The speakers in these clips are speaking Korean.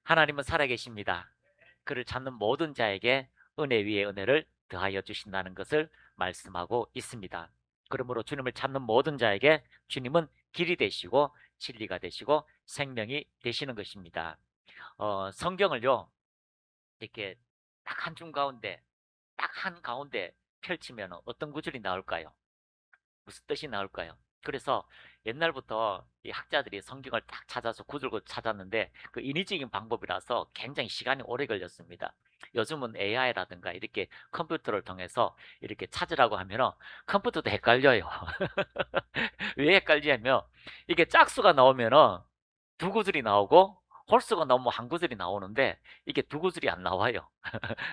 하나님은 살아계십니다. 그를 찾는 모든 자에게 은혜 위에 은혜를 더하여 주신다는 것을 말씀하고 있습니다. 그러므로 주님을 찾는 모든 자에게 주님은 길이 되시고 진리가 되시고 생명이 되시는 것입니다. 성경을요, 이렇게 딱 한 중 가운데, 딱 한 가운데 펼치면 어떤 구절이 나올까요? 무슨 뜻이 나올까요? 그래서 옛날부터 이 학자들이 성경을 딱 찾아서 구들고 찾았는데 그 인위적인 방법이라서 굉장히 시간이 오래 걸렸습니다. 요즘은 AI라든가 이렇게 컴퓨터를 통해서 이렇게 찾으라고 하면 컴퓨터도 헷갈려요. 왜 헷갈리냐면 이게 짝수가 나오면은 두 구절이 나오고 홀수가 나오면 한 구절이 나오는데 이게 두 구절이 안 나와요.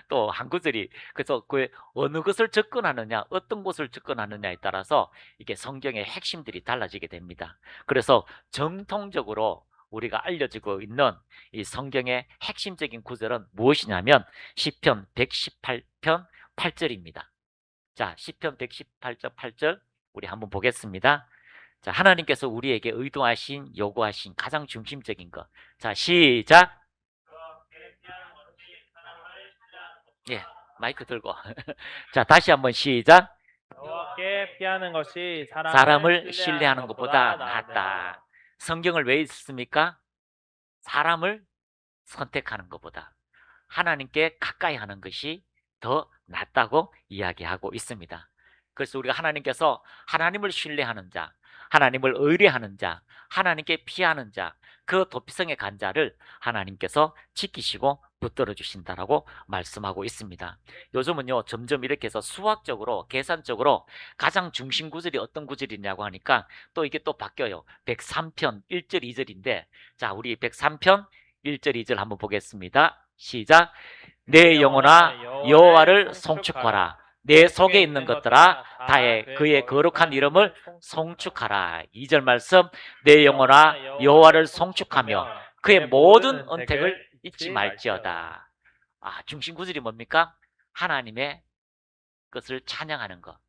또 한 구절이 그래서 그 어느 것을 접근하느냐 어떤 것을 접근하느냐에 따라서 이게 성경의 핵심들이 달라지게 됩니다. 그래서 정통적으로 우리가 알려지고 있는 이 성경의 핵심적인 구절은 무엇이냐면 시편 118편 8절입니다. 자, 시편 118편 8절 우리 한번 보겠습니다. 자, 하나님께서 우리에게 의도하신 요구하신 가장 중심적인 것. 자, 시작. 예, 마이크 들고. 자, 다시 한번 시작. 여호와께 피하는 것이 사람을 사람을 신뢰하는 신뢰하는 것보다 것보다 나으니라. 낫다. 성경을 왜 읽습니까? 사람을 선택하는 것보다 하나님께 가까이 하는 것이 더 낫다고 이야기하고 있습니다. 그래서 우리가 하나님께서 하나님을 신뢰하는 자, 하나님을 의뢰하는 자, 하나님께 피하는 자, 그 도피성에 간 자를 하나님께서 지키시고 붙들어 주신다라고 말씀하고 있습니다. 요즘은요, 점점 이렇게 해서 수학적으로, 계산적으로 가장 중심 구절이 어떤 구절이냐고 하니까 또 이게 또 바뀌어요. 103편 1절 2절인데, 자, 우리 103편 1절 2절 한번 보겠습니다. 시작. 내 영혼아 여호와를 송축하라. 내 속에 있는 것들아 다의 그의 거룩한 이름을 송축하라. 2절 말씀. 내 영혼아 여호와를 송축하며 그의 모든 언택을 잊지 말지어다. 아, 중심 구절이 뭡니까? 하나님의 것을 찬양하는 것.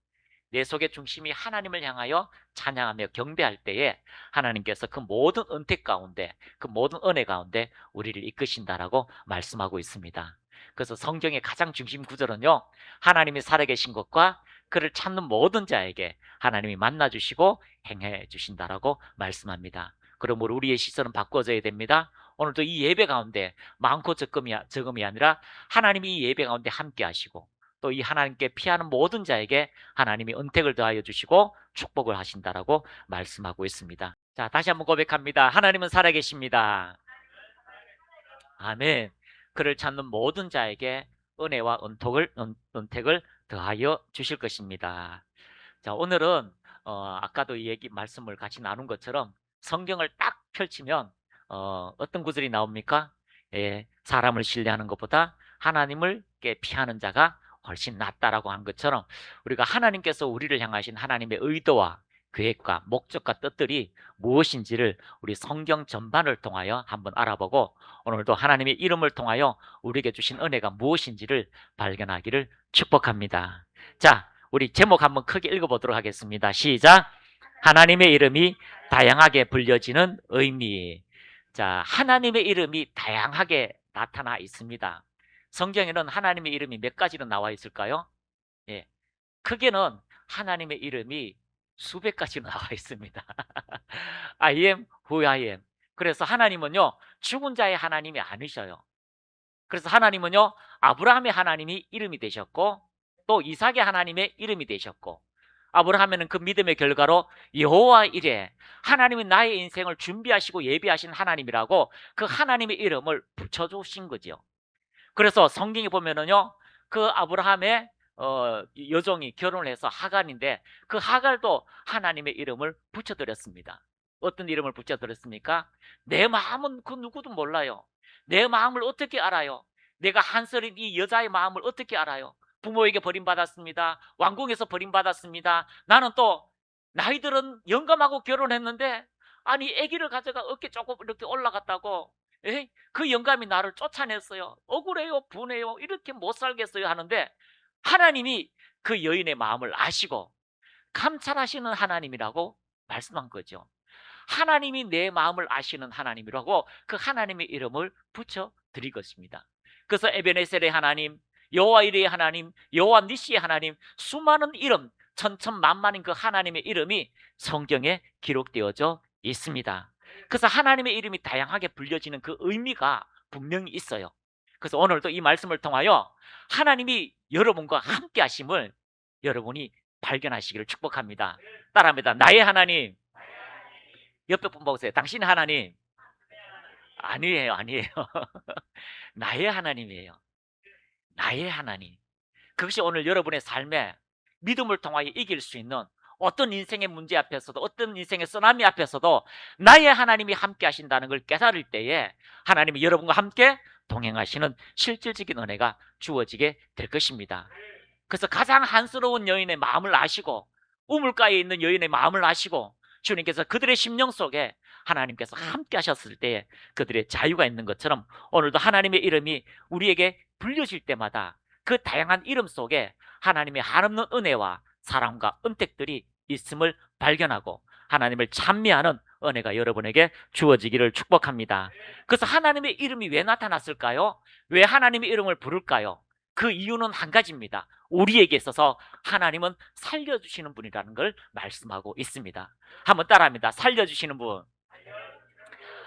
내 속의 중심이 하나님을 향하여 찬양하며 경배할 때에 하나님께서 그 모든 은택 가운데, 그 모든 은혜 가운데 우리를 이끄신다라고 말씀하고 있습니다. 그래서 성경의 가장 중심 구절은요, 하나님이 살아계신 것과 그를 찾는 모든 자에게 하나님이 만나주시고 행해 주신다라고 말씀합니다. 그러므로 우리의 시선은 바꿔져야 됩니다. 오늘도 이 예배 가운데 많고 적음이 아니라 하나님이 이 예배 가운데 함께 하시고 또 이 하나님께 피하는 모든 자에게 하나님이 은택을 더하여 주시고 축복을 하신다라고 말씀하고 있습니다. 자, 다시 한번 고백합니다. 하나님은 살아계십니다. 아멘. 그를 찾는 모든 자에게 은혜와 은택을 더하여 주실 것입니다. 자, 오늘은 아까도 말씀을 같이 나눈 것처럼 성경을 딱 펼치면 어떤 구절이 나옵니까? 예, 사람을 신뢰하는 것보다 하나님을 피하는 자가 훨씬 낫다라고 한 것처럼 우리가 하나님께서 우리를 향하신 하나님의 의도와 계획과 목적과 뜻들이 무엇인지를 우리 성경 전반을 통하여 한번 알아보고 오늘도 하나님의 이름을 통하여 우리에게 주신 은혜가 무엇인지를 발견하기를 축복합니다. 자, 우리 제목 한번 크게 읽어보도록 하겠습니다. 시작. 하나님의 이름이 다양하게 불려지는 의미. 자, 하나님의 이름이 다양하게 나타나 있습니다. 성경에는 하나님의 이름이 몇 가지로 나와 있을까요? 예, 크게는 하나님의 이름이 수백 가지로 나와 있습니다. I am who I am. 그래서 하나님은요, 죽은 자의 하나님이 아니셔요. 그래서 하나님은요, 아브라함의 하나님이 이름이 되셨고 또 이삭의 하나님의 이름이 되셨고 아브라함에는 그 믿음의 결과로 여호와 이레, 하나님이 나의 인생을 준비하시고 예비하신 하나님이라고 그 하나님의 이름을 붙여주신 거죠. 그래서 성경에 보면은요, 그 아브라함의 여종이 결혼을 해서 하갈인데 그 하갈도 하나님의 이름을 붙여드렸습니다. 어떤 이름을 붙여드렸습니까? 내 마음은 그 누구도 몰라요. 내 마음을 어떻게 알아요? 내가 한설인 이 여자의 마음을 어떻게 알아요? 부모에게 버림받았습니다. 왕궁에서 버림받았습니다. 나는 또 나이들은 영감하고 결혼했는데 아니 아기를 가져가 어깨 조금 이렇게 올라갔다고 그 영감이 나를 쫓아냈어요. 억울해요, 분해요, 이렇게 못 살겠어요 하는데 하나님이 그 여인의 마음을 아시고 감찰하시는 하나님이라고 말씀한 거죠. 하나님이 내 마음을 아시는 하나님이라고 그 하나님의 이름을 붙여 드릴 것입니다. 그래서 에베네셀의 하나님, 여호와 이레의 하나님, 여호와 니시의 하나님, 수많은 이름, 천천만만인 그 하나님의 이름이 성경에 기록되어져 있습니다. 그래서 하나님의 이름이 다양하게 불려지는 그 의미가 분명히 있어요. 그래서 오늘도 이 말씀을 통하여 하나님이 여러분과 함께 하심을 여러분이 발견하시기를 축복합니다. 따라합니다. 나의 하나님. 옆에 분 보세요. 당신의 하나님. 아니에요, 아니에요. 나의 하나님이에요. 나의 하나님. 그것이 오늘 여러분의 삶에 믿음을 통하여 이길 수 있는 어떤 인생의 문제 앞에서도, 어떤 인생의 쓰나미 앞에서도 나의 하나님이 함께 하신다는 걸 깨달을 때에 하나님이 여러분과 함께 동행하시는 실질적인 은혜가 주어지게 될 것입니다. 그래서 가장 한스러운 여인의 마음을 아시고, 우물가에 있는 여인의 마음을 아시고, 주님께서 그들의 심령 속에 하나님께서 함께 하셨을 때에 그들의 자유가 있는 것처럼, 오늘도 하나님의 이름이 우리에게 불려질 때마다 그 다양한 이름 속에 하나님의 한없는 은혜와 사랑과 은택들이 있음을 발견하고 하나님을 찬미하는 은혜가 여러분에게 주어지기를 축복합니다. 그래서 하나님의 이름이 왜 나타났을까요? 왜 하나님의 이름을 부를까요? 그 이유는 한 가지입니다. 우리에게 있어서 하나님은 살려주시는 분이라는 걸 말씀하고 있습니다. 한번 따라합니다. 살려주시는 분.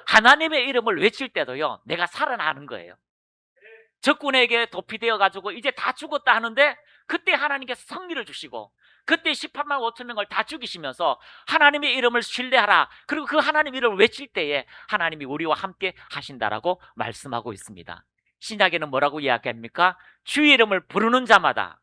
하나님의 이름을 외칠 때도요, 내가 살아나는 거예요. 적군에게 도피되어 가지고 이제 다 죽었다 하는데 그때 하나님께서 승리를 주시고, 그때 18만 5천 명을 다 죽이시면서 하나님의 이름을 신뢰하라, 그리고 그 하나님 이름을 외칠 때에 하나님이 우리와 함께 하신다라고 말씀하고 있습니다. 신약에는 뭐라고 이야기합니까? 주의 이름을 부르는 자마다,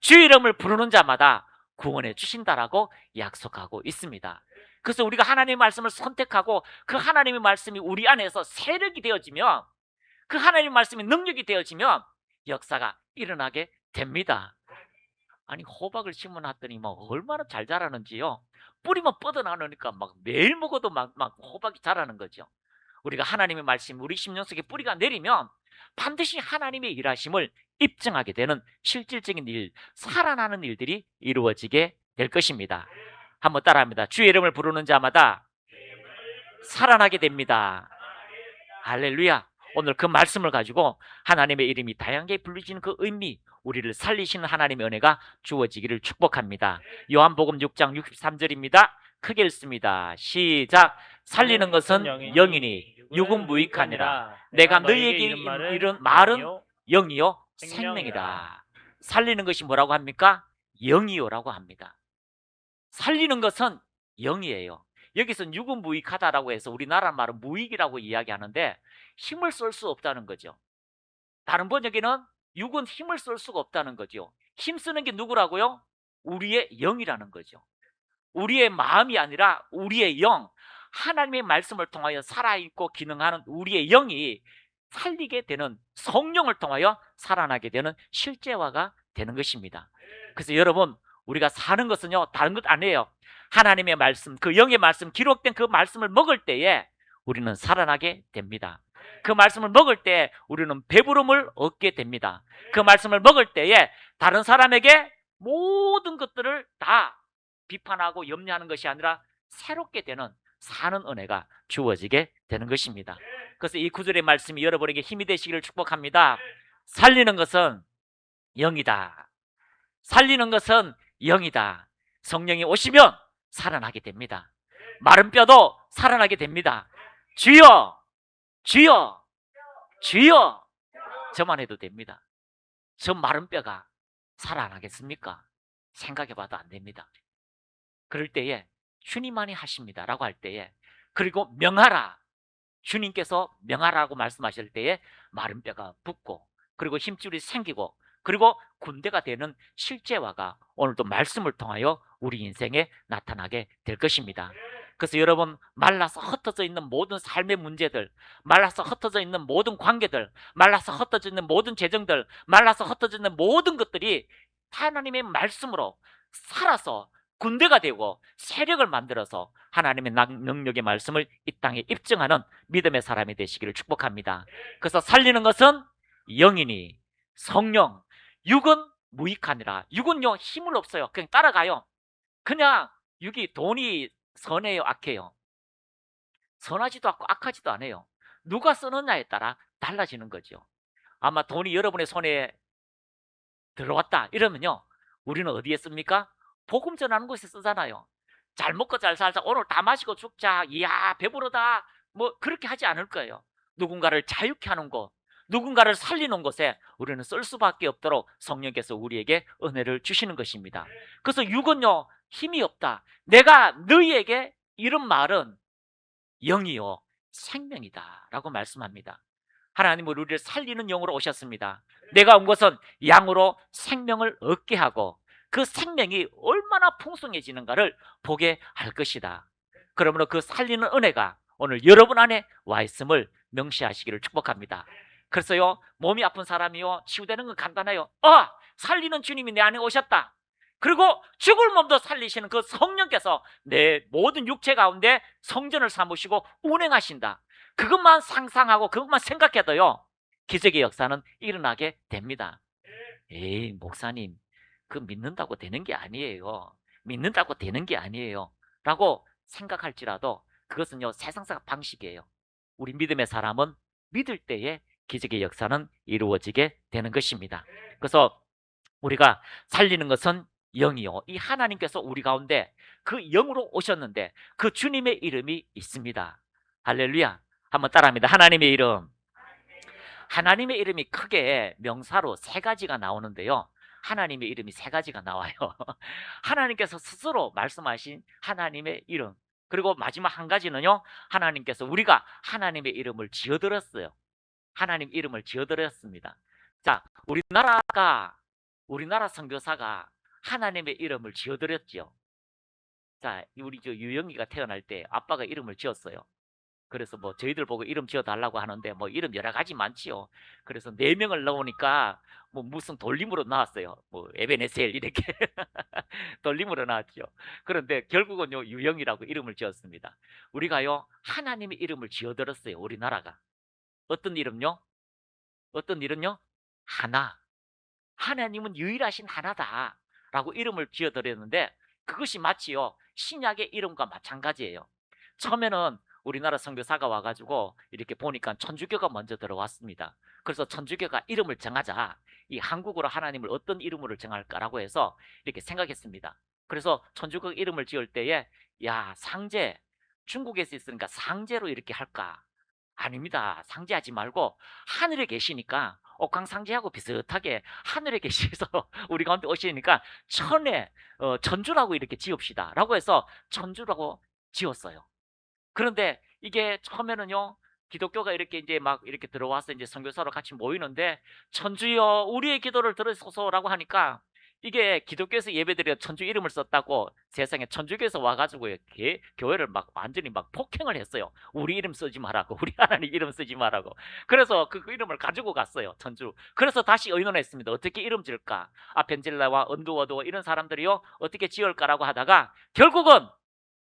주의 이름을 부르는 자마다 구원해 주신다라고 약속하고 있습니다. 그래서 우리가 하나님의 말씀을 선택하고 그 하나님의 말씀이 우리 안에서 세력이 되어지면, 그 하나님의 말씀이 능력이 되어지면 역사가 일어나게 됩니다. 아니, 호박을 심어놨더니 막 얼마나 잘 자라는지요. 뿌리만 뻗어나오니까 막 매일 먹어도 막 호박이 자라는 거죠. 우리가 하나님의 말씀, 우리 심령 속에 뿌리가 내리면 반드시 하나님의 일하심을 입증하게 되는 실질적인 일, 살아나는 일들이 이루어지게 될 것입니다. 한번 따라합니다. 주의 이름을 부르는 자마다 살아나게 됩니다. 할렐루야. 오늘 그 말씀을 가지고 하나님의 이름이 다양하게 불리시는 그 의미, 우리를 살리시는 하나님의 은혜가 주어지기를 축복합니다. 요한복음 6장 63절입니다. 크게 읽습니다. 시작. 살리는 것은 영이니 육은 무익하니라. 내가 너희에게 이른 말은 영이요 생명이라. 살리는 것이 뭐라고 합니까? 영이요라고 합니다. 살리는 것은 영이에요. 여기서 육은 무익하다라고 해서 우리나라 말은 무익이라고 이야기하는데 힘을 쓸 수 없다는 거죠. 다른 번역에는 육은 힘을 쓸 수가 없다는 거죠. 힘쓰는 게 누구라고요? 우리의 영이라는 거죠. 우리의 마음이 아니라 우리의 영, 하나님의 말씀을 통하여 살아있고 기능하는 우리의 영이 살리게 되는, 성령을 통하여 살아나게 되는 실제화가 되는 것입니다. 그래서 여러분, 우리가 사는 것은요, 다른 것 아니에요. 하나님의 말씀, 그 영의 말씀, 기록된 그 말씀을 먹을 때에 우리는 살아나게 됩니다. 그 말씀을 먹을 때 우리는 배부름을 얻게 됩니다. 그 말씀을 먹을 때에 다른 사람에게 모든 것들을 다 비판하고 염려하는 것이 아니라 새롭게 되는, 사는 은혜가 주어지게 되는 것입니다. 그래서 이 구절의 말씀이 여러분에게 힘이 되시기를 축복합니다. 살리는 것은 영이다. 살리는 것은 영이다. 성령이 오시면 살아나게 됩니다. 마른 뼈도 살아나게 됩니다. 주여, 주여, 주여. 저만 해도 됩니다. 저 마른 뼈가 살아나겠습니까? 생각해봐도 안 됩니다. 그럴 때에 주님만이 하십니다 라고 할 때에, 그리고 명하라, 주님께서 명하라고 말씀하실 때에 마른 뼈가 붙고, 그리고 힘줄이 생기고, 그리고 군대가 되는 실제화가 오늘도 말씀을 통하여 우리 인생에 나타나게 될 것입니다. 그래서 여러분, 말라서 흩어져 있는 모든 삶의 문제들, 말라서 흩어져 있는 모든 관계들, 말라서 흩어져 있는 모든 재정들, 말라서 흩어져 있는 모든 것들이 하나님의 말씀으로 살아서 군대가 되고 세력을 만들어서 하나님의 능력의 말씀을 이 땅에 입증하는 믿음의 사람이 되시기를 축복합니다. 그래서 살리는 것은 영이니 성령, 육은 무익하니라. 육은요, 힘을 없어요. 그냥 따라가요. 그냥 육이 돈이 선해요, 악해요? 선하지도 않고 악하지도 않아요. 누가 쓰느냐에 따라 달라지는 거죠. 아마 돈이 여러분의 손에 들어왔다 이러면요, 우리는 어디에 씁니까? 복음 전하는 곳에 쓰잖아요. 잘 먹고 잘 살자, 오늘 다 마시고 죽자, 이야 배부르다, 뭐 그렇게 하지 않을 거예요. 누군가를 자유케 하는 곳, 누군가를 살리는 곳에 우리는 쓸 수밖에 없도록 성령께서 우리에게 은혜를 주시는 것입니다. 그래서 육은요 힘이 없다. 내가 너희에게 이런 말은 영이요 생명이다 라고 말씀합니다. 하나님은 우리를 살리는 영으로 오셨습니다. 내가 온 것은 양으로 생명을 얻게 하고 그 생명이 얼마나 풍성해지는가를 보게 할 것이다. 그러므로 그 살리는 은혜가 오늘 여러분 안에 와 있음을 명시하시기를 축복합니다. 그래서요, 몸이 아픈 사람이요 치유되는 건 간단해요. 살리는 주님이 내 안에 오셨다. 그리고 죽을 몸도 살리시는 그 성령께서 내 모든 육체 가운데 성전을 삼으시고 운행하신다. 그것만 상상하고 그것만 생각해도요 기적의 역사는 일어나게 됩니다. 에이 목사님, 그 믿는다고 되는 게 아니에요. 믿는다고 되는 게 아니에요 라고 생각할지라도 그것은요 세상사 방식이에요. 우리 믿음의 사람은 믿을 때에 기적의 역사는 이루어지게 되는 것입니다. 그래서 우리가 살리는 것은 영이요, 이 하나님께서 우리 가운데 그 영으로 오셨는데 그 주님의 이름이 있습니다. 할렐루야. 한번 따라합니다. 하나님의 이름. 하나님의 이름이 크게 명사로 세 가지가 나오는데요, 하나님의 이름이 세 가지가 나와요. 하나님께서 스스로 말씀하신 하나님의 이름, 그리고 마지막 한 가지는요, 하나님께서 우리가 하나님의 이름을 지어드렸어요. 하나님 이름을 지어드렸습니다. 자, 우리나라 선교사가 하나님의 이름을 지어드렸죠. 자, 우리 저 유영이가 태어날 때 아빠가 이름을 지었어요. 그래서 뭐 저희들 보고 이름 지어달라고 하는데 뭐 이름 여러 가지 많지요. 그래서 4명을 넣으니까 뭐 무슨 돌림으로 나왔어요. 뭐 에베네셀 이렇게 돌림으로 나왔죠. 그런데 결국은요 유영이라고 이름을 지었습니다. 우리가요 하나님의 이름을 지어들었어요. 우리나라가. 어떤 이름요? 어떤 이름요? 하나. 하나님은 유일하신 하나다 라고 이름을 지어드렸는데 그것이 마치요 신약의 이름과 마찬가지예요. 처음에는 우리나라 선교사가 와가지고 이렇게 보니까 천주교가 먼저 들어왔습니다. 그래서 천주교가 이름을 정하자, 이 한국어로 하나님을 어떤 이름으로 정할까라고 해서 이렇게 생각했습니다. 그래서 천주교 이름을 지을 때에 야 상제, 중국에서 있으니까 상제로 이렇게 할까? 아닙니다. 상제하지 말고 하늘에 계시니까 옥황상제하고 비슷하게 하늘에 계셔서 우리 가운데 오시니까 천주라고 이렇게 지읍시다 라고 해서 천주라고 지었어요. 그런데 이게 처음에는요 기독교가 이렇게 이제 막 이렇게 들어와서 이제 선교사로 같이 모이는데 천주여 우리의 기도를 들으소서라고 하니까 이게 기독교에서 예배드려 천주 이름을 썼다고 세상에 천주교에서 와가지고 교회를 막 완전히 막 폭행을 했어요. 우리 이름 쓰지 말라고, 우리 하나님 이름 쓰지 말라고. 그래서 그 이름을 가지고 갔어요, 천주. 그래서 다시 의논했습니다. 어떻게 이름 지을까? 아펜젤라와 언두워드 이런 사람들이요 어떻게 지을까라고 하다가 결국은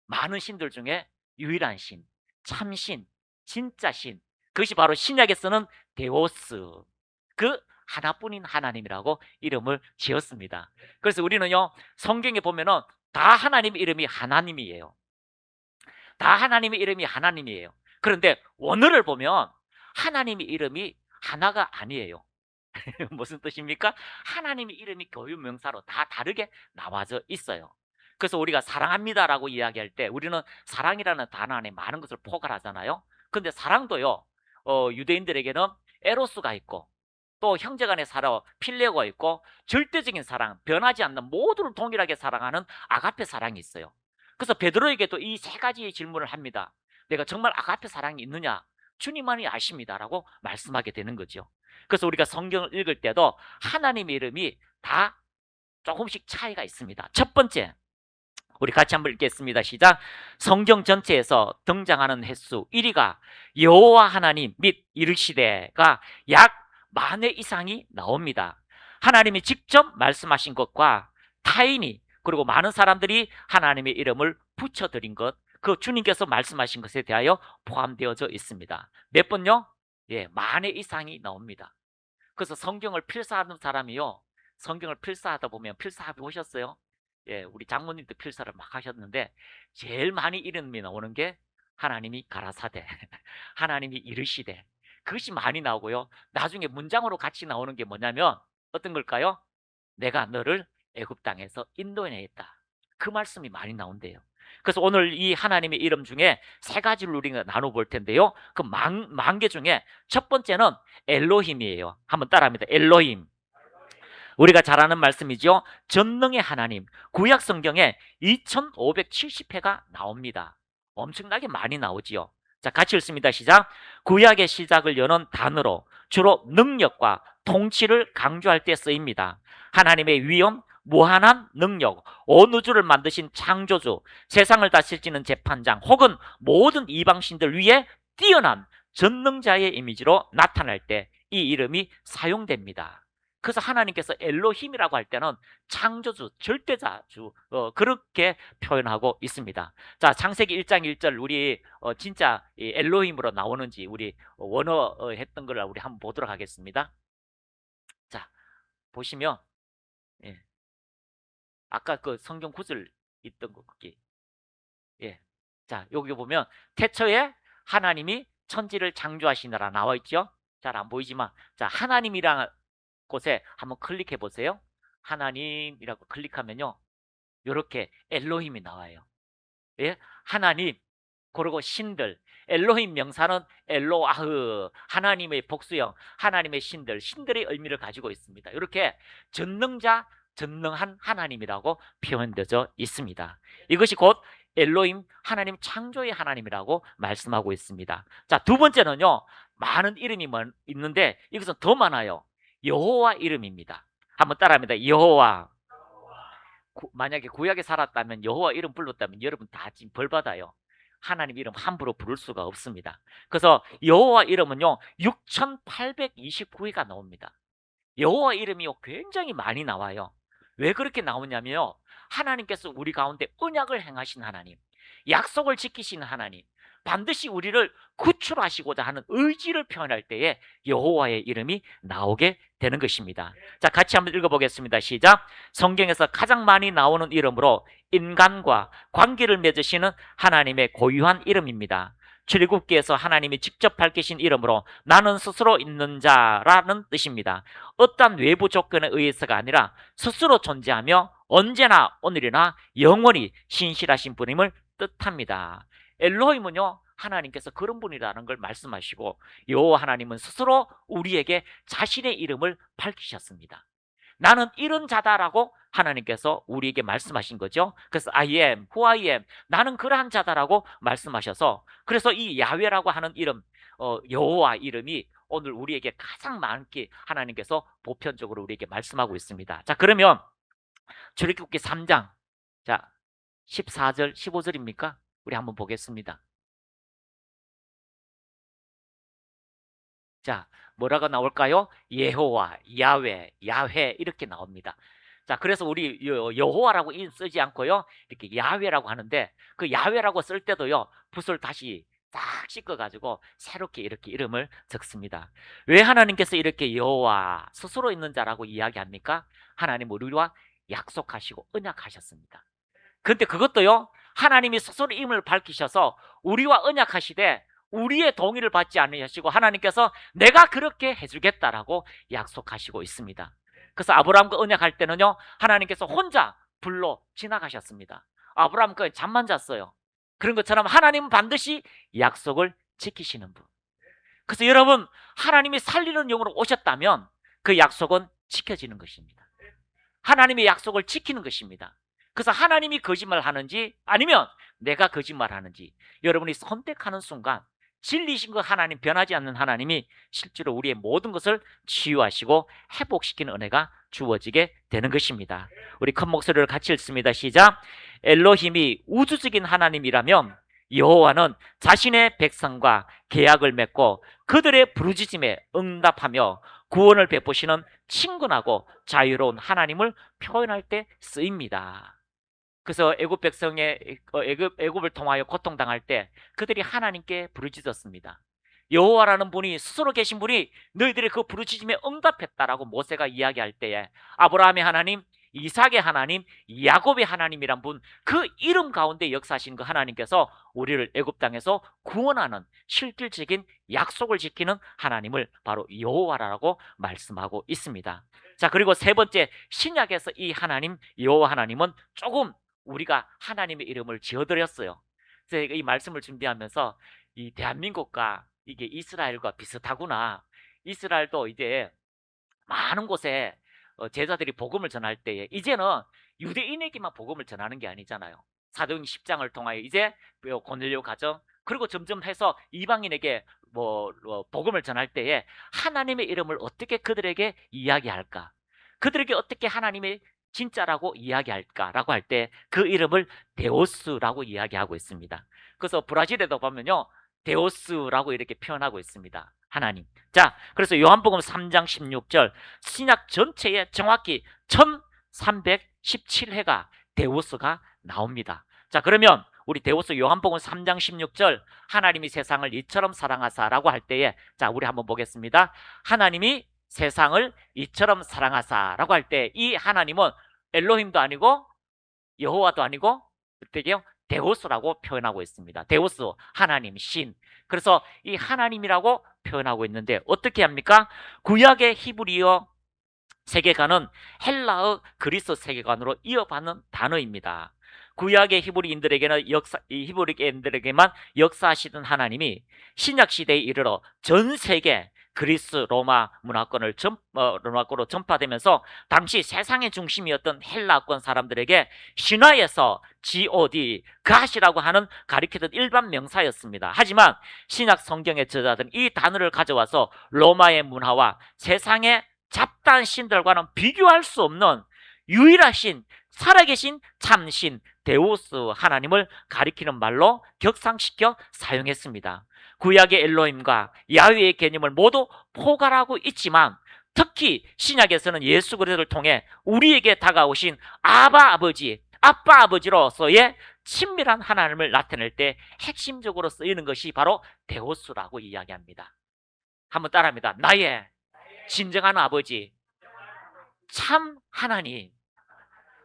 많은 신들 중에 유일한 신, 참신, 진짜 신, 그것이 바로 신약에 쓰는 데오스, 그 하나뿐인 하나님이라고 이름을 지었습니다. 그래서 우리는요 성경에 보면은 다 하나님의 이름이 하나님이에요. 다 하나님의 이름이 하나님이에요. 그런데 원어를 보면 하나님의 이름이 하나가 아니에요. 무슨 뜻입니까? 하나님의 이름이 교유명사로 다 다르게 나와져 있어요. 그래서 우리가 사랑합니다라고 이야기할 때 우리는 사랑이라는 단어 안에 많은 것을 포괄하잖아요. 근데 사랑도요 유대인들에게는 에로스가 있고 또 형제간의 사랑 필레오가 있고 절대적인 사랑, 변하지 않는 모두를 동일하게 사랑하는 아가페 사랑이 있어요. 그래서 베드로에게도 이 세 가지의 질문을 합니다. 내가 정말 아가페 사랑이 있느냐? 주님만이 아십니다라고 말씀하게 되는 거죠. 그래서 우리가 성경을 읽을 때도 하나님의 이름이 다 조금씩 차이가 있습니다. 첫 번째, 우리 같이 한번 읽겠습니다. 시작. 성경 전체에서 등장하는 횟수 1위가 여호와 하나님 및 이르시되가 약 10,000회 이상이 나옵니다. 하나님이 직접 말씀하신 것과 타인이 그리고 많은 사람들이 하나님의 이름을 붙여드린 것, 그 주님께서 말씀하신 것에 대하여 포함되어져 있습니다. 몇 번요? 예, 10,000회 이상이 나옵니다. 그래서 성경을 필사하는 사람이요, 성경을 필사하다 보면 필사합이 오셨어요? 예, 우리 장모님도 필사를 막 하셨는데 제일 많이 이름이 나오는 게 하나님이 가라사대, 하나님이 이르시되, 그것이 많이 나오고요. 나중에 문장으로 같이 나오는 게 뭐냐면 어떤 걸까요? 내가 너를 애굽 땅에서 인도해냈다. 그 말씀이 많이 나온대요. 그래서 오늘 이 하나님의 이름 중에 세 가지를 우리가 나눠볼 텐데요. 그 만 개 중에 첫 번째는 엘로힘이에요. 한번 따라합니다. 엘로힘. 우리가 잘 아는 말씀이죠. 전능의 하나님. 구약 성경에 2570회가 나옵니다. 엄청나게 많이 나오지요. 자, 같이 읽습니다. 시작. 구약의 시작을 여는 단어로 주로 능력과 통치를 강조할 때 쓰입니다. 하나님의 위엄, 무한한 능력, 온 우주를 만드신 창조주, 세상을 다스리는 재판장, 혹은 모든 이방신들 위에 뛰어난 전능자의 이미지로 나타날 때 이 이름이 사용됩니다. 그래서 하나님께서 엘로힘이라고 할 때는 창조주, 절대자주, 그렇게 표현하고 있습니다. 자, 창세기 1장 1절 우리 진짜 이 엘로힘으로 나오는지 우리 원어 했던 걸 우리 한번 보도록 하겠습니다. 자, 보시면 예, 아까 그 성경 구절 있던 거 거기 예, 자 여기 보면 태초에 하나님이 천지를 창조하시느라 나와 있죠. 잘 안 보이지만 자 하나님이라는 곳에 한번 클릭해 보세요. 하나님이라고 클릭하면요. 이렇게 엘로힘이 나와요. 예? 하나님, 그리고 신들. 엘로힘 명사는 엘로아흐, 하나님의 복수형, 하나님의 신들, 신들의 의미를 가지고 있습니다. 이렇게 전능자, 전능한 하나님이라고 표현되어 있습니다. 이것이 곧 엘로힘, 하나님 창조의 하나님이라고 말씀하고 있습니다. 자, 두 번째는요. 많은 이름이 있는데 이것은 더 많아요. 여호와 이름입니다. 한번 따라합니다. 여호와. 만약에 구약에 살았다면 여호와 이름 불렀다면 여러분 다 지금 벌 받아요. 하나님 이름 함부로 부를 수가 없습니다. 그래서 여호와 이름은요 6829회가 나옵니다. 여호와 이름이 굉장히 많이 나와요. 왜 그렇게 나오냐면요 하나님께서 우리 가운데 언약을 행하신 하나님, 약속을 지키시는 하나님, 반드시 우리를 구출하시고자 하는 의지를 표현할 때에 여호와의 이름이 나오게 되는 것입니다. 자, 같이 한번 읽어보겠습니다. 시작. 성경에서 가장 많이 나오는 이름으로 인간과 관계를 맺으시는 하나님의 고유한 이름입니다. 출애굽기에서 하나님이 직접 밝히신 이름으로 나는 스스로 있는 자라는 뜻입니다. 어떠한 외부 조건에 의해서가 아니라 스스로 존재하며 언제나 오늘이나 영원히 신실하신 분임을 뜻합니다. 엘로힘은요 하나님께서 그런 분이라는 걸 말씀하시고 여호와 하나님은 스스로 우리에게 자신의 이름을 밝히셨습니다. 나는 이런 자다라고 하나님께서 우리에게 말씀하신 거죠. 그래서 I am, who I am, 나는 그러한 자다라고 말씀하셔서 그래서 이 야훼라고 하는 이름, 여호와 이름이 오늘 우리에게 가장 많게 하나님께서 보편적으로 우리에게 말씀하고 있습니다. 자, 그러면 출애굽기 3장 자 14절 15절입니까? 우리 한번 보겠습니다. 자, 뭐라고 나올까요? 여호와, 야훼, 야훼 이렇게 나옵니다. 자, 그래서 우리 여호와라고 쓰지 않고요. 이렇게 야훼라고 하는데 그 야훼라고 쓸 때도요. 붓을 다시 딱 씻어 가지고 새롭게 이렇게 이름을 적습니다. 왜 하나님께서 이렇게 여호와 스스로 있는 자라고 이야기합니까? 하나님 우리와 약속하시고 언약하셨습니다. 근데 그것도요. 하나님이 스스로 이름을 밝히셔서 우리와 언약하시되 우리의 동의를 받지 않으시고 하나님께서 내가 그렇게 해주겠다라고 약속하시고 있습니다. 그래서 아브라함과 언약할 때는요 하나님께서 혼자 불로 지나가셨습니다. 아브라함과 잠만 잤어요. 그런 것처럼 하나님은 반드시 약속을 지키시는 분. 그래서 여러분 하나님이 살리는 영으로 오셨다면 그 약속은 지켜지는 것입니다. 하나님의 약속을 지키는 것입니다. 그래서 하나님이 거짓말하는지 아니면 내가 거짓말하는지 여러분이 선택하는 순간 진리신 그 하나님, 변하지 않는 하나님이 실제로 우리의 모든 것을 치유하시고 회복시키는 은혜가 주어지게 되는 것입니다. 우리 큰 목소리를 같이 읽습니다. 시작. 엘로힘이 우주적인 하나님이라면 여호와는 자신의 백성과 계약을 맺고 그들의 부르짖음에 응답하며 구원을 베푸시는 친근하고 자유로운 하나님을 표현할 때 쓰입니다. 그래서 애굽 백성의 애굽을 통하여 고통당할 때 그들이 하나님께 부르짖었습니다. 여호와라는 분이 스스로 계신 분이 너희들의 그 부르짖음에 응답했다라고 모세가 이야기할 때에 아브라함의 하나님, 이삭의 하나님, 야곱의 하나님이란 분, 그 이름 가운데 역사하신 그 하나님께서 우리를 애굽 땅에서 구원하는 실질적인 약속을 지키는 하나님을 바로 여호와라고 말씀하고 있습니다. 자, 그리고 세 번째, 신약에서 이 하나님 여호와 하나님은 조금 우리가 하나님의 이름을 지어드렸어요. 그래서 이 말씀을 준비하면서 이 대한민국과 이게 이스라엘과 비슷하구나. 이스라엘도 이제 많은 곳에 제자들이 복음을 전할 때에 이제는 유대인에게만 복음을 전하는 게 아니잖아요. 사도행 10장을 통하여 이제 고넬료 가정, 그리고 점점 해서 이방인에게 복음을 전할 때에 하나님의 이름을 어떻게 그들에게 이야기할까? 그들에게 어떻게 하나님의 진짜라고 이야기할까라고 할 때 그 이름을 데오스라고 이야기하고 있습니다. 그래서 브라질에도 보면요, 데오스라고 이렇게 표현하고 있습니다. 하나님. 자, 그래서 요한복음 3장 16절, 신약 전체에 정확히 1317회가 데오스가 나옵니다. 자, 그러면 우리 데오스 요한복음 3장 16절, 하나님이 세상을 이처럼 사랑하사라고 할 때에, 자, 우리 한번 보겠습니다. 하나님이 세상을 이처럼 사랑하사라고 할 때 이 하나님은 엘로힘도 아니고 여호와도 아니고 어떻게요? 데오스라고 표현하고 있습니다. 데오스, 하나님, 신. 그래서 이 하나님이라고 표현하고 있는데 어떻게 합니까? 구약의 히브리어 세계관은 헬라어 그리스 세계관으로 이어받는 단어입니다. 구약의 히브리인들에게는 히브리인들에게만 역사하시던 하나님이 신약 시대에 이르러 전 세계 그리스 로마 문화권으로 전파되면서 당시 세상의 중심이었던 헬라권 사람들에게 신화에서 God, God이라고 하는 가리키던 일반 명사였습니다. 하지만 신약 성경의 저자들은 이 단어를 가져와서 로마의 문화와 세상의 잡다한 신들과는 비교할 수 없는 유일하신 살아계신 참신 데우스 하나님을 가리키는 말로 격상시켜 사용했습니다. 구약의 엘로힘과 야훼의 개념을 모두 포괄하고 있지만 특히 신약에서는 예수 그리스도를 통해 우리에게 다가오신 아빠 아버지로서의 친밀한 하나님을 나타낼 때 핵심적으로 쓰이는 것이 바로 데우스라고 이야기합니다. 한번 따라합니다. 나의 진정한 아버지, 참 하나님.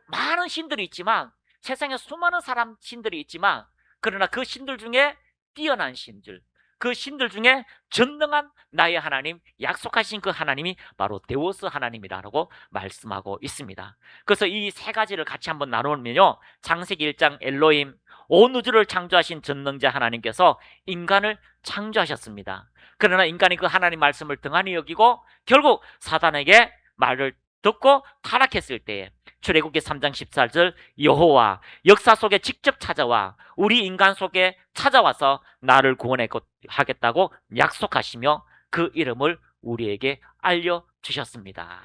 많은 신들이 있지만, 세상에 수많은 신들이 있지만, 그러나 그 신들 중에 뛰어난 신들, 그 신들 중에 전능한 나의 하나님, 약속하신 그 하나님이 바로 데우스 하나님이라고 말씀하고 있습니다. 그래서 이 세 가지를 같이 한번 나누면요, 창세기 1장 엘로힘, 온 우주를 창조하신 전능자 하나님께서 인간을 창조하셨습니다. 그러나 인간이 그 하나님 말씀을 등한히 여기고 결국 사단에게 말을 듣고 타락했을 때에 출애굽기 3장 14절, 여호와 역사 속에 직접 찾아와 우리 인간 속에 찾아와서 나를 구원하겠다고 약속하시며 그 이름을 우리에게 알려주셨습니다.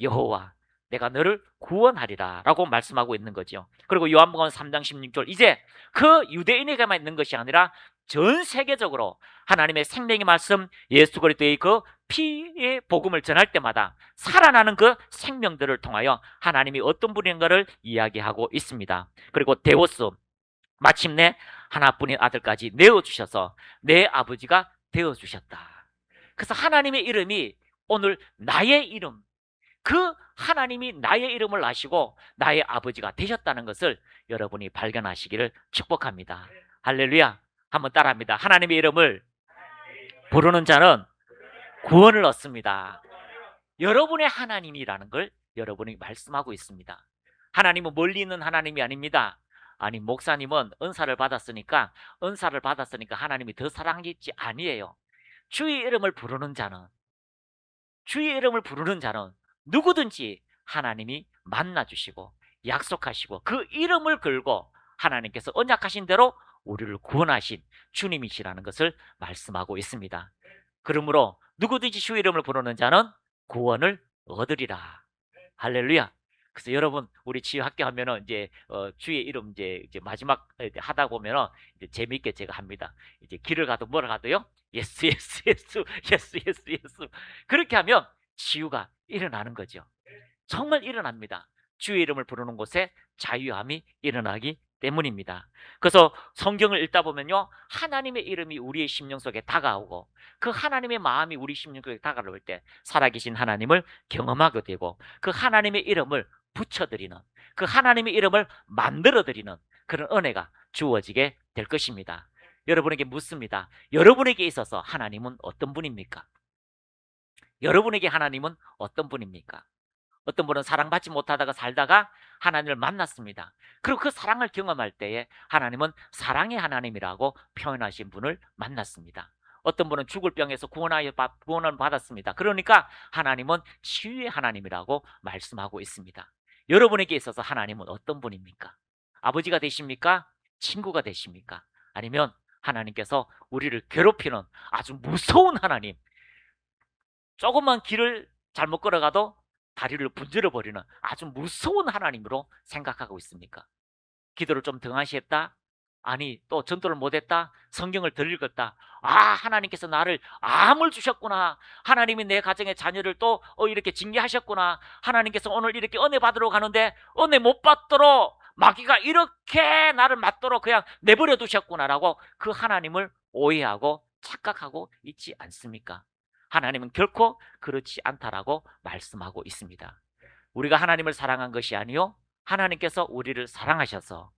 여호와, 내가 너를 구원하리라 라고 말씀하고 있는 거죠. 그리고 요한복음 3장 16절, 이제 그 유대인에게만 있는 것이 아니라 전 세계적으로 하나님의 생명의 말씀, 예수 그리스도의 그 피의 복음을 전할 때마다 살아나는 그 생명들을 통하여 하나님이 어떤 분인가를 이야기하고 있습니다. 그리고 데오스, 마침내 하나뿐인 아들까지 내어주셔서 내 아버지가 되어주셨다. 그래서 하나님의 이름이 오늘 나의 이름, 그 하나님이 나의 이름을 아시고 나의 아버지가 되셨다는 것을 여러분이 발견하시기를 축복합니다. 할렐루야. 한번 따라합니다. 하나님의 이름을 부르는 자는 구원을 얻습니다. 여러분의 하나님이라는 걸 여러분이 말씀하고 있습니다. 하나님은 멀리 있는 하나님이 아닙니다. 아니, 목사님은 은사를 받았으니까 하나님이 더 사랑하겠지, 아니에요. 주의 이름을 부르는 자는 누구든지 하나님이 만나주시고 약속하시고 그 이름을 걸고 하나님께서 언약하신 대로 우리를 구원하신 주님이시라는 것을 말씀하고 있습니다. 그러므로 누구든지 주의 이름을 부르는 자는 구원을 얻으리라. 할렐루야. 그래서 여러분, 우리 지휘학교 하면은 이제 주의 이름 이제 마지막 하다 보면은 이제 재미있게 제가 합니다. 이제 길을 가도 뭐를 가도요, 예수 예수 예수 예수 예수 예수. 그렇게 하면 치유가 일어나는 거죠. 정말 일어납니다. 주의 이름을 부르는 곳에 자유함이 일어나기 때문입니다. 그래서 성경을 읽다 보면요, 하나님의 이름이 우리의 심령 속에 다가오고 그 하나님의 마음이 우리 심령 속에 다가올 때 살아계신 하나님을 경험하게 되고 그 하나님의 이름을 붙여드리는, 그 하나님의 이름을 만들어드리는 그런 은혜가 주어지게 될 것입니다. 여러분에게 묻습니다. 여러분에게 있어서 하나님은 어떤 분입니까? 여러분에게 하나님은 어떤 분입니까? 어떤 분은 사랑받지 못하다가 살다가 하나님을 만났습니다. 그리고 그 사랑을 경험할 때에 하나님은 사랑의 하나님이라고 표현하신 분을 만났습니다. 어떤 분은 죽을 병에서 구원을 받았습니다. 그러니까 하나님은 치유의 하나님이라고 말씀하고 있습니다. 여러분에게 있어서 하나님은 어떤 분입니까? 아버지가 되십니까? 친구가 되십니까? 아니면 하나님께서 우리를 괴롭히는 아주 무서운 하나님, 조금만 길을 잘못 걸어가도 다리를 분질러 버리는 아주 무서운 하나님으로 생각하고 있습니까? 기도를 좀 등한시했다? 아니, 또 전도를 못했다? 성경을 덜 읽었다? 아, 하나님께서 나를 암을 주셨구나. 하나님이 내 가정의 자녀를 또 이렇게 징계하셨구나. 하나님께서 오늘 이렇게 은혜 받으러 가는데 은혜 못 받도록 마귀가 이렇게 나를 맞도록 그냥 내버려 두셨구나라고 그 하나님을 오해하고 착각하고 있지 않습니까? 하나님은 결코 그렇지 않다라고 말씀하고 있습니다. 우리가 하나님을 사랑한 것이 아니요, 하나님께서 우리를 사랑하셔서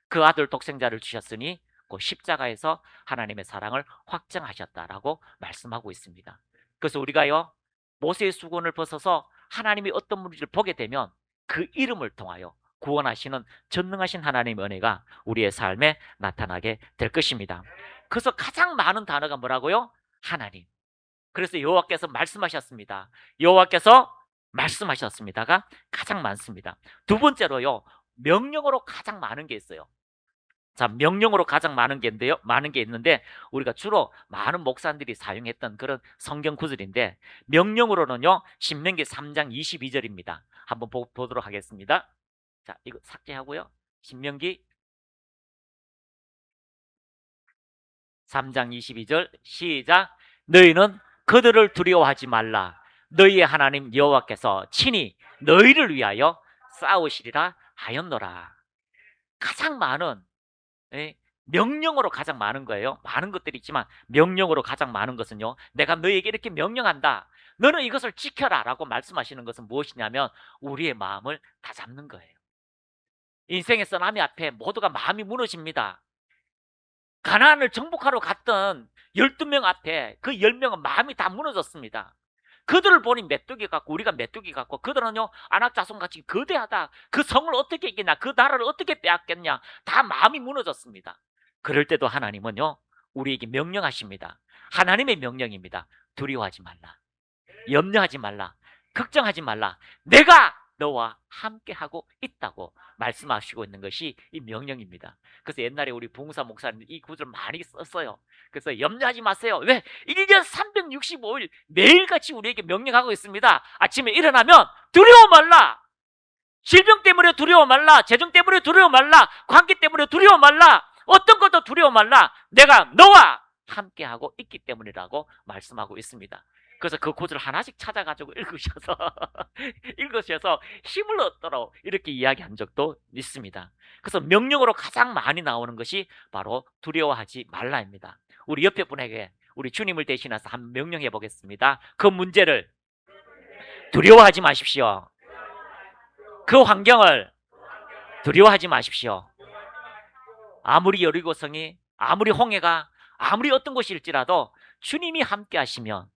그 아들 독생자를 주셨으니 그 십자가에서 하나님의 사랑을 확정하셨다라고 말씀하고 있습니다. 그래서 우리가요, 모세의 수건을 벗어서 하나님이 어떤 분인지를 보게 되면 그 이름을 통하여 구원하시는 전능하신 하나님의 은혜가 우리의 삶에 나타나게 될 것입니다. 그래서 가장 많은 단어가 뭐라고요? 하나님. 그래서 여호와께서 말씀하셨습니다. 여호와께서 말씀하셨습니다가 가장 많습니다. 두 번째로요, 명령으로 가장 많은 게 있어요. 자, 명령으로 가장 많은 게 있는데 우리가 주로 많은 목사님들이 사용했던 그런 성경 구절인데, 명령으로는요, 신명기 3장 22절입니다. 한번 보도록 하겠습니다. 자, 이거 삭제하고요. 신명기 3장 22절 시작. 너희는 그들을 두려워하지 말라. 너희의 하나님 여호와께서 친히 너희를 위하여 싸우시리라 하였노라. 가장 많은, 명령으로 가장 많은 거예요. 많은 것들이 있지만 명령으로 가장 많은 것은요, 내가 너희에게 이렇게 명령한다, 너는 이것을 지켜라 라고 말씀하시는 것은 무엇이냐면 우리의 마음을 다잡는 거예요. 인생의 쓰나미 앞에 모두가 마음이 무너집니다. 가나안을 정복하러 갔던 12명 앞에 그 10명은 마음이 다 무너졌습니다. 그들을 보니 메뚜기 같고 우리가 메뚜기 같고, 그들은요 안악자손같이 거대하다, 그 성을 어떻게 이기냐, 그 나라를 어떻게 빼앗겠냐, 다 마음이 무너졌습니다. 그럴 때도 하나님은요 우리에게 명령하십니다. 하나님의 명령입니다. 두려워하지 말라, 염려하지 말라, 걱정하지 말라, 내가 너와 함께하고 있다고 말씀하시고 있는 것이 이 명령입니다. 그래서 옛날에 우리 봉사 목사님 이 구절 많이 썼어요. 그래서 염려하지 마세요. 왜? 1년 365일 매일같이 우리에게 명령하고 있습니다. 아침에 일어나면 두려워 말라, 질병 때문에 두려워 말라, 재정 때문에 두려워 말라, 관계 때문에 두려워 말라, 어떤 것도 두려워 말라, 내가 너와 함께하고 있기 때문이라고 말씀하고 있습니다. 그래서 그 구절을 하나씩 찾아가지고 읽으셔서 힘을 얻도록 이렇게 이야기한 적도 있습니다. 그래서 명령으로 가장 많이 나오는 것이 바로 두려워하지 말라입니다. 우리 옆에 분에게 우리 주님을 대신해서 한번 명령해 보겠습니다. 그 문제를 두려워하지 마십시오. 그 환경을 두려워하지 마십시오. 아무리 여리고성이, 아무리 홍해가, 아무리 어떤 것일지라도 주님이 함께 하시면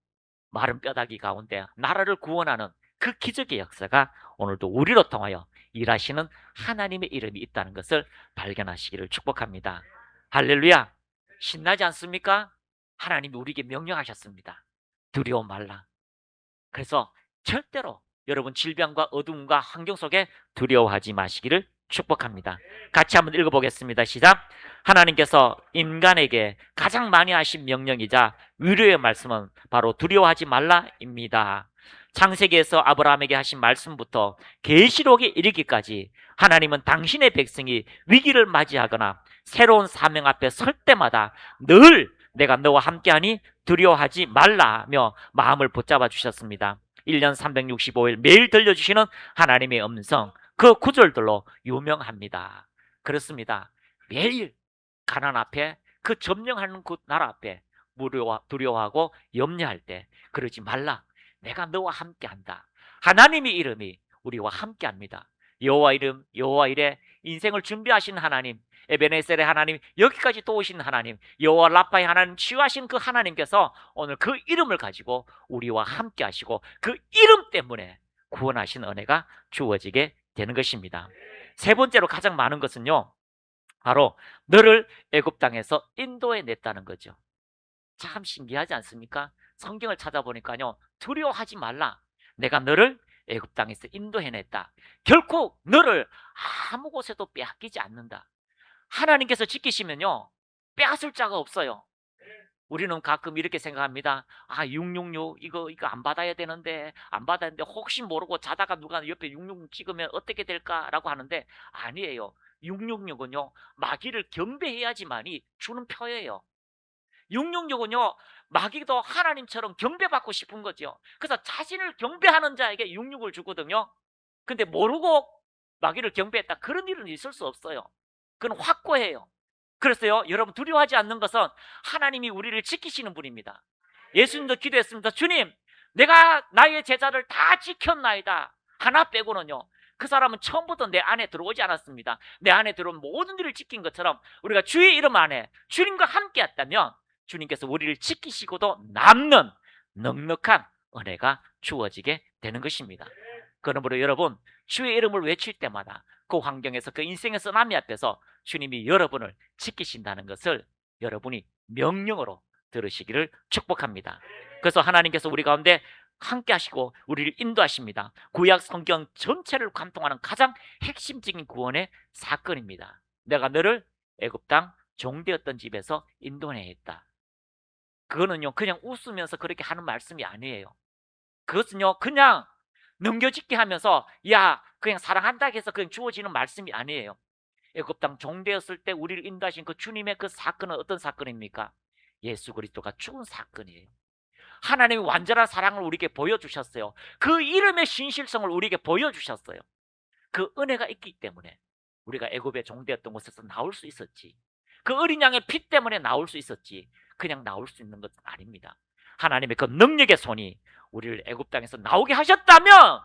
마른 뼈다귀 가운데 나라를 구원하는 그 기적의 역사가 오늘도 우리로 통하여 일하시는 하나님의 이름이 있다는 것을 발견하시기를 축복합니다. 할렐루야. 신나지 않습니까? 하나님이 우리에게 명령하셨습니다. 두려워 말라. 그래서 절대로 여러분 질병과 어둠과 환경 속에 두려워하지 마시기를 축복합니다. 같이 한번 읽어보겠습니다. 시작. 하나님께서 인간에게 가장 많이 하신 명령이자 위로의 말씀은 바로 두려워하지 말라입니다. 창세기에서 아브라함에게 하신 말씀부터 계시록에 이르기까지 하나님은 당신의 백성이 위기를 맞이하거나 새로운 사명 앞에 설 때마다 늘 내가 너와 함께하니 두려워하지 말라며 마음을 붙잡아 주셨습니다. 1년 365일 매일 들려주시는 하나님의 음성, 그 구절들로 유명합니다. 그렇습니다. 매일 가난 앞에, 그 점령하는 그 나라 앞에 두려워하고 염려할 때 그러지 말라. 내가 너와 함께한다. 하나님의 이름이 우리와 함께합니다. 여호와 이름 여호와 이레 인생을 준비하신 하나님, 에베네셀의 하나님, 여기까지 도우신 하나님, 여호와 라파의 하나님, 치유하신 그 하나님께서 오늘 그 이름을 가지고 우리와 함께하시고 그 이름 때문에 구원하신 은혜가 주어지게 되는 것입니다. 세 번째로 가장 많은 것은요, 바로 너를 애굽 땅에서 인도해 냈다는 거죠. 참 신기하지 않습니까? 성경을 찾아보니까요, 두려워하지 말라. 내가 너를 애굽 땅에서 인도해냈다. 결코 너를 아무 곳에도 빼앗기지 않는다. 하나님께서 지키시면요, 빼앗을 자가 없어요. 우리는 가끔 이렇게 생각합니다. 아, 666 이거 안 받아야 되는데 안 받아야 되는데 혹시 모르고 자다가 누가 옆에 666 찍으면 어떻게 될까라고 하는데 아니에요. 666은요, 마귀를 경배해야지만이 주는 표예요. 666은요, 마귀도 하나님처럼 경배받고 싶은 거죠. 그래서 자신을 경배하는 자에게 66을 주거든요. 근데 모르고 마귀를 경배했다, 그런 일은 있을 수 없어요. 그건 확고해요. 그래서요, 여러분 두려워하지 않는 것은 하나님이 우리를 지키시는 분입니다. 예수님도 기도했습니다. 주님, 내가 나의 제자를 다 지켰나이다. 하나 빼고는요, 그 사람은 처음부터 내 안에 들어오지 않았습니다. 내 안에 들어온 모든 일을 지킨 것처럼 우리가 주의 이름 안에 주님과 함께 했다면 주님께서 우리를 지키시고도 남는 넉넉한 은혜가 주어지게 되는 것입니다. 그러므로 여러분, 주의 이름을 외칠 때마다 그 환경에서, 그 인생의 쓰나미 앞에서 주님이 여러분을 지키신다는 것을 여러분이 명령으로 들으시기를 축복합니다. 그래서 하나님께서 우리 가운데 함께 하시고 우리를 인도하십니다. 구약 성경 전체를 관통하는 가장 핵심적인 구원의 사건입니다. 내가 너를 애굽 땅 종되었던 집에서 인도해냈다. 그거는요, 그냥 웃으면서 그렇게 하는 말씀이 아니에요. 그것은요, 그냥 넘겨짓게 하면서 야 그냥 사랑한다 해서 그냥 주어지는 말씀이 아니에요. 애굽 땅 종되었을 때 우리를 인도하신 그 주님의 그 사건은 어떤 사건입니까? 예수 그리스도가 죽은 사건이에요. 하나님이 완전한 사랑을 우리에게 보여주셨어요. 그 이름의 신실성을 우리에게 보여주셨어요. 그 은혜가 있기 때문에 우리가 애굽에 종되었던 곳에서 나올 수 있었지. 그 어린 양의 피 때문에 나올 수 있었지. 그냥 나올 수 있는 것은 아닙니다. 하나님의 그 능력의 손이 우리를 애굽 땅에서 나오게 하셨다면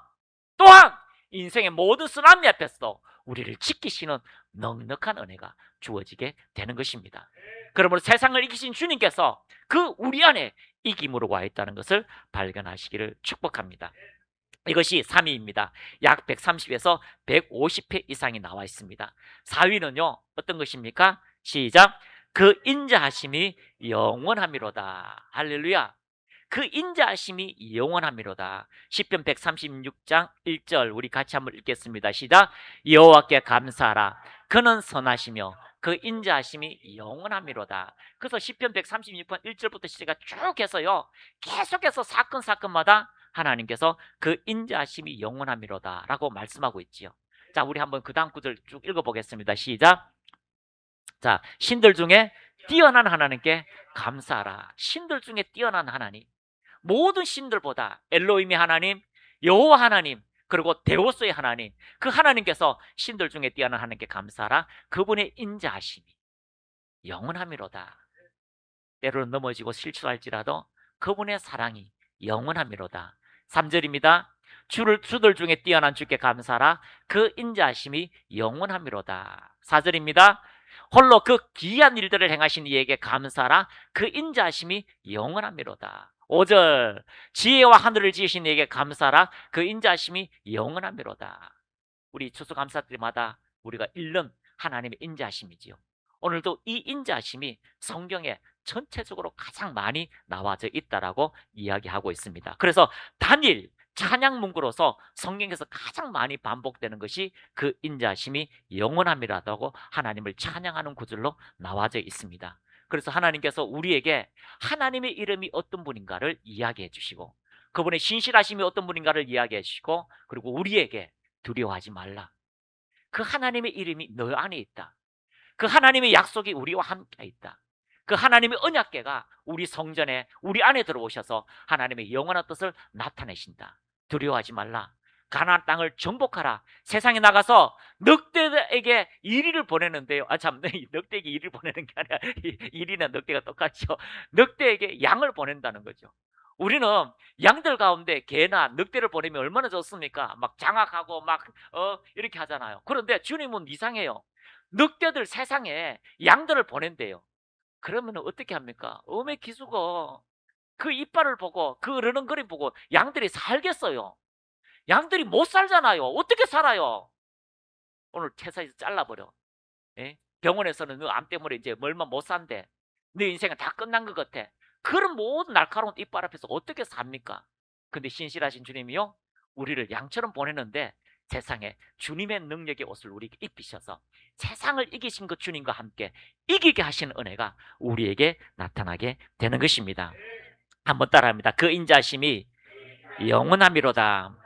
또한 인생의 모든 쓰나미 앞에서 우리를 지키시는 넉넉한 은혜가 주어지게 되는 것입니다. 그러므로 세상을 이기신 주님께서 그 우리 안에 이김으로 와 있다는 것을 발견하시기를 축복합니다. 이것이 3위입니다. 약 130에서 150회 이상이 나와 있습니다. 4위는요, 어떤 것입니까? 시작. 그 인자하심이 영원함이로다. 할렐루야. 그 인자하심이 영원함이로다. 시편 136장 1절 우리 같이 한번 읽겠습니다. 시작. 여호와께 감사하라. 그는 선하시며 그 인자하심이 영원함이로다. 그래서 시편 136편 1절부터 시작 쭉 해서요, 계속해서 사건마다 하나님께서 그 인자하심이 영원함이로다 라고 말씀하고 있지요. 자, 우리 한번 그 다음 구절 쭉 읽어보겠습니다. 시작. 자, 신들 중에 뛰어난 하나님께 감사하라. 신들 중에 뛰어난 하나님, 모든 신들보다 엘로힘의 하나님, 여호와 하나님, 그리고 데오스의 하나님, 그 하나님께서 신들 중에 뛰어난 하나님께 감사하라. 그분의 인자하심이 영원함이로다. 때로는 넘어지고 실수할지라도 그분의 사랑이 영원함이로다. 3절입니다. 주들 중에 뛰어난 주께 감사하라. 그 인자하심이 영원함이로다. 4절입니다. 홀로 그 기이한 일들을 행하신 이에게 감사하라. 그 인자하심이 영원함이로다. 5절. 지혜와 하늘을 지으신 이에게 감사하라. 그 인자하심이 영원함이로다. 우리 추수감사 때마다 우리가 읽는 하나님의 인자하심이지요. 오늘도 이 인자하심이 성경에 전체적으로 가장 많이 나와져 있다라고 이야기하고 있습니다. 그래서 단일 찬양 문구로서 성경에서 가장 많이 반복되는 것이 그 인자하심이 영원함이라고 하나님을 찬양하는 구절로 나와져 있습니다. 그래서 하나님께서 우리에게 하나님의 이름이 어떤 분인가를 이야기해 주시고, 그분의 신실하심이 어떤 분인가를 이야기해 주시고, 그리고 우리에게 두려워하지 말라. 그 하나님의 이름이 너 안에 있다. 그 하나님의 약속이 우리와 함께 있다. 그 하나님의 언약궤가 우리 성전에, 우리 안에 들어오셔서 하나님의 영원한 뜻을 나타내신다. 두려워하지 말라. 가나안 땅을 정복하라. 세상에 나가서 늑대에게 이리를 보내는데요. 늑대에게 이리를 보내는 게 아니라 이리나 늑대가 똑같죠. 늑대에게 양을 보낸다는 거죠. 우리는 양들 가운데 개나 늑대를 보내면 얼마나 좋습니까? 막 장악하고 막 이렇게 하잖아요. 그런데 주님은 이상해요. 늑대들 세상에 양들을 보낸대요. 그러면 어떻게 합니까? 어메 기수고 그 이빨을 보고 그 르렁거림 보고 양들이 살겠어요? 양들이 못 살잖아요. 어떻게 살아요? 오늘 회사에서 잘라버려. 예? 병원에서는 너 암 때문에 이제 얼마 못 산대. 네 인생은 다 끝난 것 같아. 그런 모든 날카로운 이빨 앞에서 어떻게 삽니까? 근데 신실하신 주님이요, 우리를 양처럼 보내는데 세상에 주님의 능력의 옷을 우리에게 입히셔서 세상을 이기신 그 주님과 함께 이기게 하시는 은혜가 우리에게 나타나게 되는 것입니다. 한번 따라합니다. 그 인자심이 영원함이로다.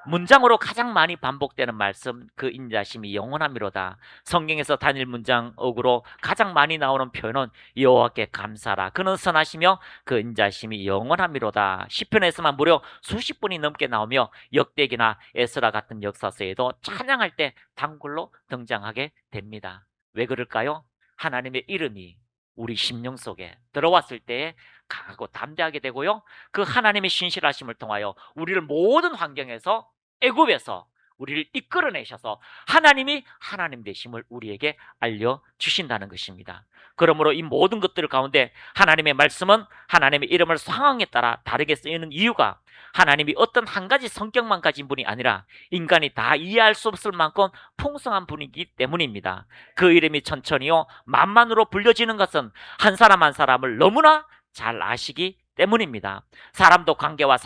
문장으로 가장 많이 반복되는 말씀, 그 인자심이 영원함이로다. 성경에서 단일 문장으로 가장 많이 나오는 표현은 여호와께 감사라, 그는 선하시며 그 인자심이 영원함이로다. 시편에서만 무려 수십 번이 넘게 나오며 역대기나 에스라 같은 역사서에도 찬양할 때 단골로 등장하게 됩니다. 왜 그럴까요? 하나님의 이름이 우리 심령 속에 들어왔을 때에 강하고 담대하게 되고요, 그 하나님의 신실하심을 통하여 우리를 모든 환경에서, 애굽에서 우리를 이끌어내셔서 하나님이 하나님 되심을 우리에게 알려주신다는 것입니다. 그러므로 이 모든 것들 가운데 하나님의 말씀은 하나님의 이름을 상황에 따라 다르게 쓰이는 이유가, 하나님이 어떤 한 가지 성격만 가진 분이 아니라 인간이 다 이해할 수 없을 만큼 풍성한 분이기 때문입니다. 그 이름이 천천히요 만만으로 불려지는 것은 한 사람 한 사람을 너무나 잘 아시기 때문입니다. 사람도 관계와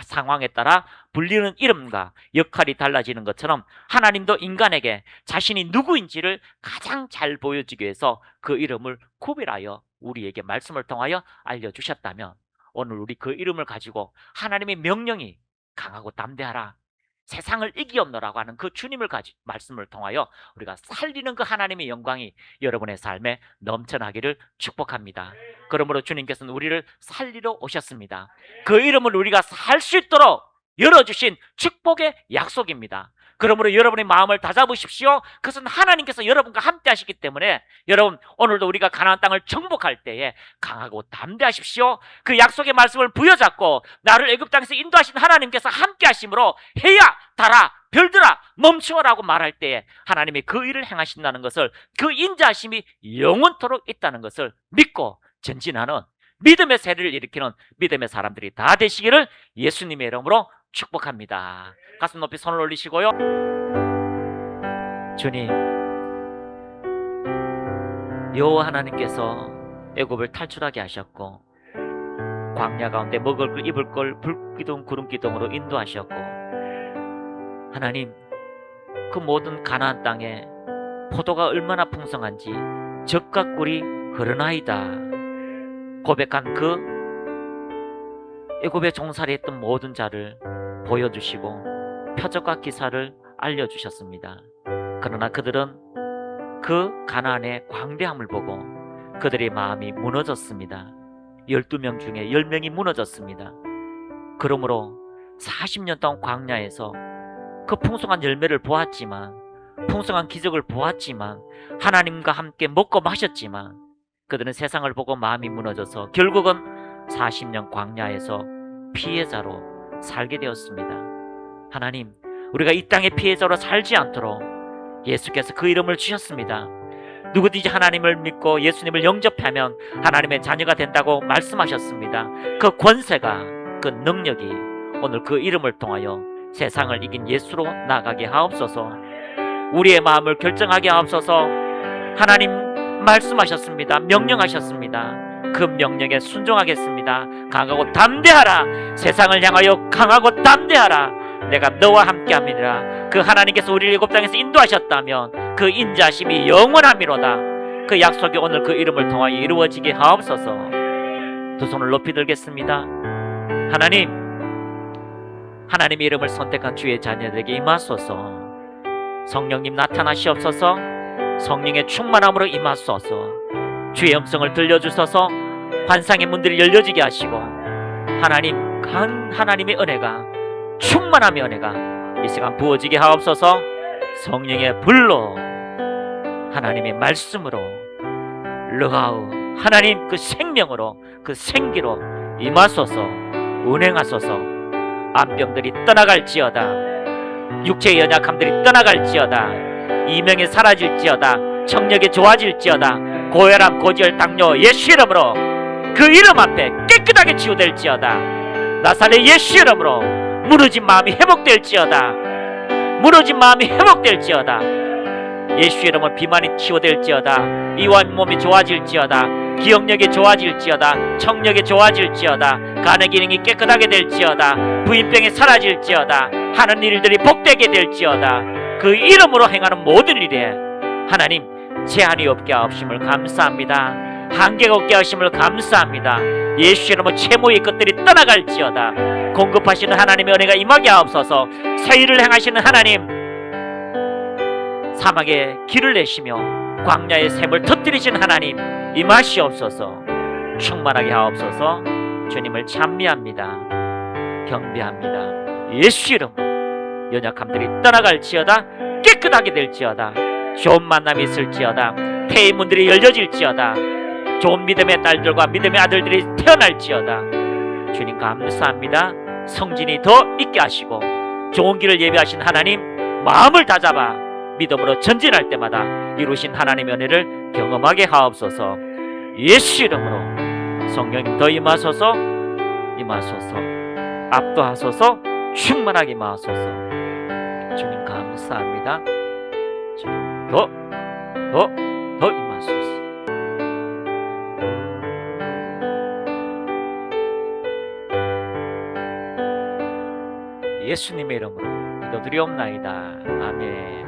상황에 따라 불리는 이름과 역할이 달라지는 것처럼 하나님도 인간에게 자신이 누구인지를 가장 잘 보여주기 위해서 그 이름을 구별하여 우리에게 말씀을 통하여 알려주셨다면, 오늘 우리 그 이름을 가지고 하나님의 명령이 강하고 담대하라, 세상을 이기옵노라고 하는 그 주님을 말씀을 통하여 우리가 살리는 그 하나님의 영광이 여러분의 삶에 넘쳐나기를 축복합니다. 그러므로 주님께서는 우리를 살리러 오셨습니다. 그 이름을 우리가 살 수 있도록 열어주신 축복의 약속입니다. 그러므로 여러분의 마음을 다잡으십시오. 그것은 하나님께서 여러분과 함께 하시기 때문에 여러분, 오늘도 우리가 가나안 땅을 정복할 때에 강하고 담대하십시오. 그 약속의 말씀을 부여잡고 나를 애굽 땅에서 인도하신 하나님께서 함께 하심으로 해야 달아 별들아 멈추어라고 말할 때에 하나님이 그 일을 행하신다는 것을, 그 인자하심이 영원토록 있다는 것을 믿고 전진하는 믿음의 세례를 일으키는 믿음의 사람들이 다 되시기를 예수님의 이름으로 축복합니다. 가슴 높이 손을 올리시고요. 주님, 여호와 하나님께서 애굽을 탈출하게 하셨고 광야 가운데 먹을 걸 입을 걸 불기둥 구름기둥으로 인도하셨고, 하나님, 그 모든 가나안 땅에 포도가 얼마나 풍성한지 젖과 꿀이 흐르나이다 고백한 그 애굽에 종살이 했던 모든 자를 보여주시고 표적과 기사를 알려주셨습니다. 그러나 그들은 그 가나안의 광대함을 보고 그들의 마음이 무너졌습니다. 12명 중에 10명이 무너졌습니다. 그러므로 40년 동안 광야에서 그 풍성한 열매를 보았지만, 풍성한 기적을 보았지만, 하나님과 함께 먹고 마셨지만 그들은 세상을 보고 마음이 무너져서 결국은 40년 광야에서 피해자로 살게 되었습니다. 하나님, 우리가 이 땅의 피해자로 살지 않도록 예수께서 그 이름을 주셨습니다. 누구든지 하나님을 믿고 예수님을 영접하면 하나님의 자녀가 된다고 말씀하셨습니다. 그 권세가, 그 능력이 오늘 그 이름을 통하여 세상을 이긴 예수로 나가게 하옵소서. 우리의 마음을 결정하게 하옵소서. 하나님 말씀하셨습니다. 명령하셨습니다. 그 명령에 순종하겠습니다. 강하고 담대하라. 세상을 향하여 강하고 담대하라. 내가 너와 함께함이니라. 그 하나님께서 우리를 애굽 땅에서 인도하셨다면 그 인자심이 영원함이로다. 그 약속이 오늘 그 이름을 통하여 이루어지게 하옵소서. 두 손을 높이 들겠습니다. 하나님, 하나님의 이름을 선택한 주의 자녀들에게 임하소서. 성령님 나타나시옵소서. 성령의 충만함으로 임하소서. 주의 음성을 들려주소서. 환상의 문들이 열려지게 하시고 하나님, 간 하나님의 은혜가, 충만함의 은혜가 이 시간 부어지게 하옵소서. 성령의 불로, 하나님의 말씀으로, 르하우 하나님 그 생명으로, 그 생기로 임하소서. 운행하소서. 암병들이 떠나갈지어다. 육체의 연약함들이 떠나갈지어다. 이명이 사라질지어다. 청력이 좋아질지어다. 고혈압, 고지혈, 당뇨 예수 이름으로 그 이름 앞에 깨끗하게 치유될지어다. 나사렛 예수 이름으로 무너진 마음이 회복될지어다. 무너진 마음이 회복될지어다. 예수 이름으로 비만이 치유될지어다. 이완 몸이 좋아질지어다. 기억력이 좋아질지어다. 청력이 좋아질지어다. 간의 기능이 깨끗하게 될지어다. 부인병이 사라질지어다. 하는 일들이 복되게 될지어다. 그 이름으로 행하는 모든 일에 하나님 제한이 없게 하옵심을 감사합니다. 한계가 없게 하심을 감사합니다. 예수 이름으로 채무의 것들이 떠나갈지어다. 공급하시는 하나님의 은혜가 임하게 하옵소서. 새 일을 행하시는 하나님, 사막에 길을 내시며 광야의 샘을 터뜨리신 하나님 임하시옵소서. 충만하게 하옵소서. 주님을 찬미합니다. 경배합니다. 예수 이름으로 연약함들이 떠나갈지어다. 깨끗하게 될지어다. 좋은 만남이 있을지어다. 태의 문들이 열려질지어다. 좋은 믿음의 딸들과 믿음의 아들들이 태어날지어다. 주님 감사합니다. 성진이 더 있게 하시고 좋은 길을 예비하신 하나님, 마음을 다잡아 믿음으로 전진할 때마다 이루신 하나님의 은혜를 경험하게 하옵소서. 예수 이름으로 성령님 더 임하소서. 임하소서. 압도하소서. 충만하게 임하소서. 주님 감사합니다. 주님 더 임하소서. 예수님의 이름으로 기도드리옵나이다. 아멘.